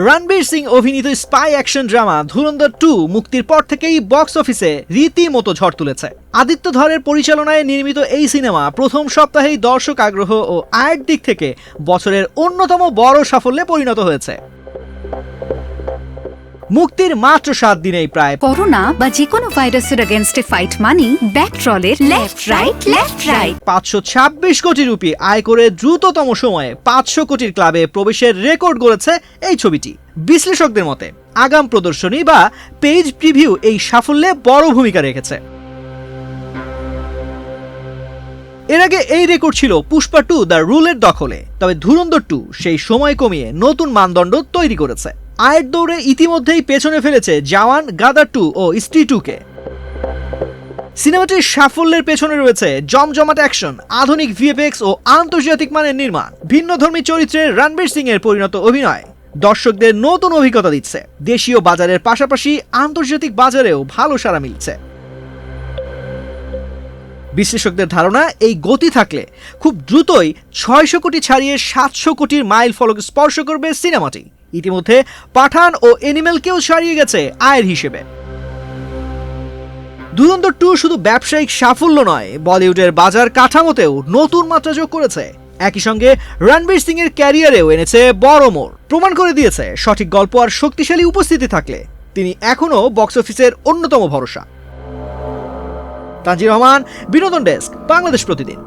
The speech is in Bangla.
রণবীর সিং অভিনীত স্পাই অ্যাকশন ড্রামা ধুরন্ধর 2 মুক্তির পর থেকেই বক্স অফিসে রীতিমতো ঝড় তুলেছে। আদিত্য ধরের পরিচালনায় নির্মিত এই সিনেমা প্রথম সপ্তাহেই দর্শক আগ্রহ ও আয়ের দিক থেকে বছরের অন্যতম বড় সাফল্যে পরিণত হয়েছে। মুক্তির মাত্র 7 দিনেই প্রায় করোনা বা যে কোনো ভাইরাসের এগেইনস্টে ফাইট মানি ব্যাকট্রলের লেফট রাইট 526 কোটি রুপি আয় করে দ্রুততম সময়ে 500 কোটির ক্লাবে প্রবেশের রেকর্ড গড়েছে এই ছবিটি। বিশ্লেষকদের মতে আগাম প্রদর্শনী বা পেজ প্রিভিউ এই সাফল্যে বড় ভূমিকা রেখেছে। এর আগে এই রেকর্ড ছিল পুষ্পা 2 দ্য রুলের দখলে, তবে ধুরন্ধর 2 সেই সময় কমিয়ে নতুন মানদণ্ড তৈরি করেছে। আয়ের দৌড়ে ইতিমধ্যেই পেছনে ফেলেছে জওয়ান, গাদার 2 ও স্ত্রী 2-কে। সিনেমাটির সাফল্যের পেছনে রয়েছে জমজমাট অ্যাকশন, আধুনিক ভিএফএক্স ও আন্তর্জাতিক মানের নির্মাণ। ভিন্নধর্মী চরিত্রে রণবীর সিং এর পরিণত অভিনয় দর্শকদের নতুন অভিজ্ঞতা দিচ্ছে। দেশীয় বাজারের পাশাপাশি আন্তর্জাতিক বাজারেও ভালো সাড়া মিলছে। বিশ্লেষকদের ধারণা, এই গতি থাকলে খুব দ্রুতই 600 কোটি ছাড়িয়ে 700 কোটির মাইল ফলক স্পর্শ করবে সিনেমাটি। ইতিমধ্যে পাঠান ও এনিমেলকেও ছাড়িয়ে গেছে আয়ের হিসেবে। ধুরন্ধর 2 শুধু ব্যবসায়িক সাফল্য নয়, বলিউডের বাজার কাঠামোতেও নতুন মাত্রা যোগ করেছে। একই সঙ্গে রণবীর সিং এর ক্যারিয়ারেও এনেছে বড় মোড়। প্রমাণ করে দিয়েছে সঠিক গল্প আর শক্তিশালী উপস্থিতি থাকলে তিনি এখনো বক্স অফিসের অন্যতম ভরসা। তানজির রহমান, বিনোদন ডেস্ক, বাংলাদেশ প্রতিদিন।